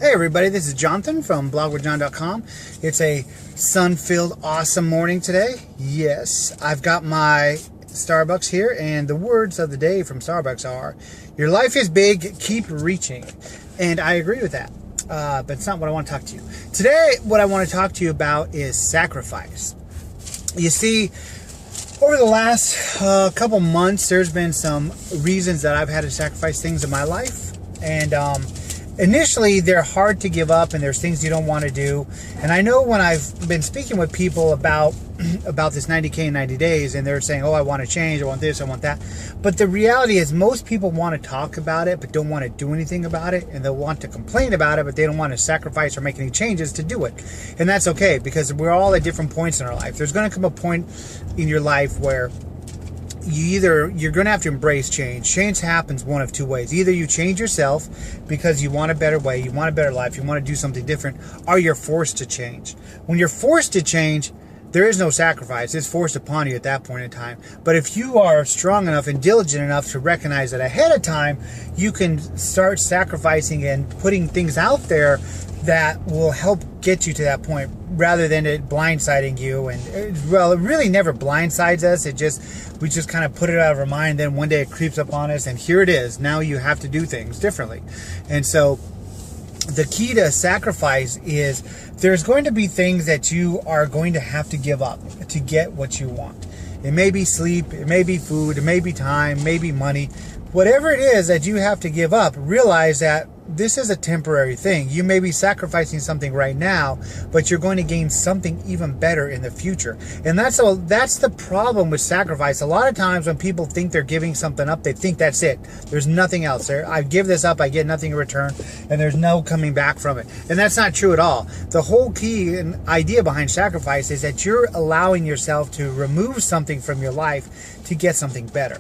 Hey everybody, this is Jonathan from blogwithjon.com. It's a sun-filled, awesome morning today. Yes, I've got my Starbucks here, and the words of the day from Starbucks are, your life is big, keep reaching. And I agree with that, but it's not what I want to talk to you. Today, what I want to talk to you about is sacrifice. You see, over the last couple months, there's been some reasons that I've had to sacrifice things in my life, and initially, they're hard to give up, and there's things you don't want to do. And I know when I've been speaking with people about this 90K in 90 days, and they're saying, oh, I want to change, I want this, I want that. But the reality is most people want to talk about it, but don't want to do anything about it. And they'll want to complain about it, but they don't want to sacrifice or make any changes to do it. And that's okay, because we're all at different points in our life. There's going to come a point in your life where you're going to have to embrace change. Change happens one of two ways. Either you change yourself because you want a better way, you want a better life, you want to do something different, or you're forced to change. When you're forced to change, there is no sacrifice. It's forced upon you at that point in time. But if you are strong enough and diligent enough to recognize it ahead of time, you can start sacrificing and putting things out there that will help get you to that point, rather than it blindsiding you. And it really never blindsides us. We just kind of put it out of our mind. Then one day it creeps up on us, and here it is. Now you have to do things differently. And so the key to sacrifice is there's going to be things that you are going to have to give up to get what you want. It may be sleep, it may be food, it may be time, maybe money. Whatever it is that you have to give up, realize that this is a temporary thing. You may be sacrificing something right now, but you're going to gain something even better in the future. And that's the problem with sacrifice. A lot of times when people think they're giving something up, they think that's it. There's nothing else. I give this up, I get nothing in return, and there's no coming back from it. And that's not true at all. The whole key and idea behind sacrifice is that you're allowing yourself to remove something from your life to get something better.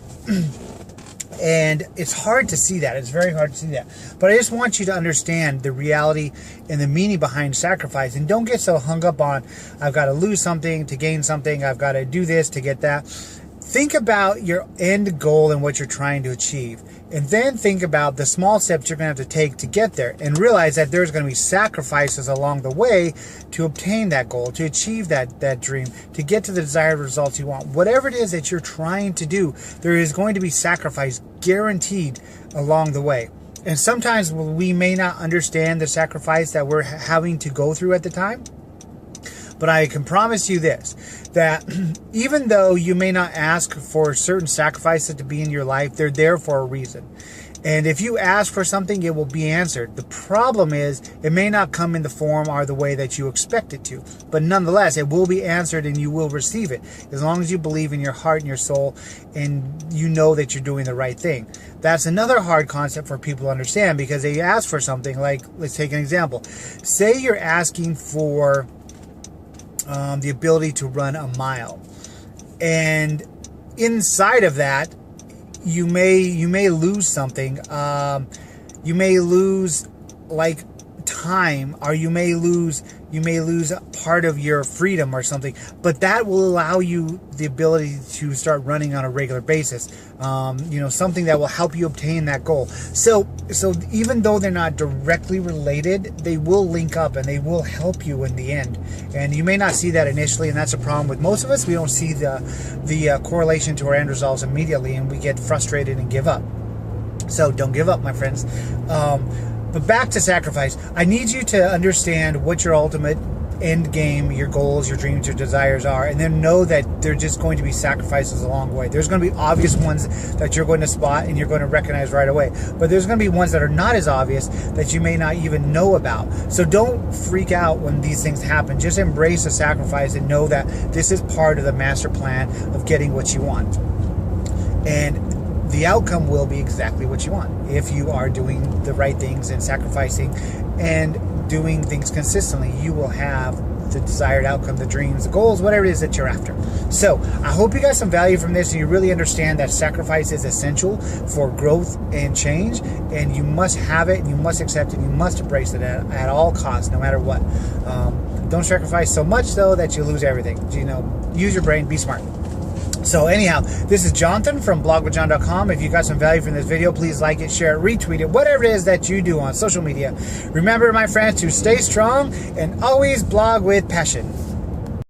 And it's hard to see that. It's very hard to see that. But I just want you to understand the reality and the meaning behind sacrifice. And don't get so hung up on, I've got to lose something to gain something. I've got to do this to get that. Think about your end goal and what you're trying to achieve. And then think about the small steps you're going to have to take to get there. And realize that there's going to be sacrifices along the way to obtain that goal, to achieve that dream, to get to the desired results you want. Whatever it is that you're trying to do, there is going to be sacrifice guaranteed along the way. And sometimes we may not understand the sacrifice that we're having to go through at the time. But I can promise you this, that even though you may not ask for certain sacrifices to be in your life, they're there for a reason. And if you ask for something, it will be answered. The problem is, it may not come in the form or the way that you expect it to. But nonetheless, it will be answered and you will receive it. As long as you believe in your heart and your soul and you know that you're doing the right thing. That's another hard concept for people to understand, because they ask for something like, let's take an example. Say you're asking for the ability to run a mile, and inside of that you may lose something. You may lose like time, or you may lose part of your freedom or something, but that will allow you the ability to start running on a regular basis. Something that will help you obtain that goal. So even though they're not directly related, they will link up and they will help you in the end. And you may not see that initially, and that's a problem with most of us. We don't see the correlation to our end results immediately, and we get frustrated and give up. So don't give up, my friends. But back to sacrifice. I need you to understand what your ultimate end game, your goals, your dreams, your desires are, and then know that they're just going to be sacrifices along the way. There's going to be obvious ones that you're going to spot and you're going to recognize right away. But there's going to be ones that are not as obvious that you may not even know about. So don't freak out when these things happen. Just embrace the sacrifice and know that this is part of the master plan of getting what you want. And the outcome will be exactly what you want if you are doing the right things and sacrificing and doing things consistently. You will have the desired outcome, the dreams, the goals, whatever it is that you're after. So I hope you got some value from this and you really understand that sacrifice is essential for growth and change, and you must have it and you must accept it and you must embrace it at all costs, no matter what. Don't sacrifice so much though that you lose everything. Use your brain, be smart. So anyhow, this is Jonathan from blogwithjohn.com. If you got some value from this video, please like it, share it, retweet it, whatever it is that you do on social media. Remember, my friends, to stay strong and always blog with passion.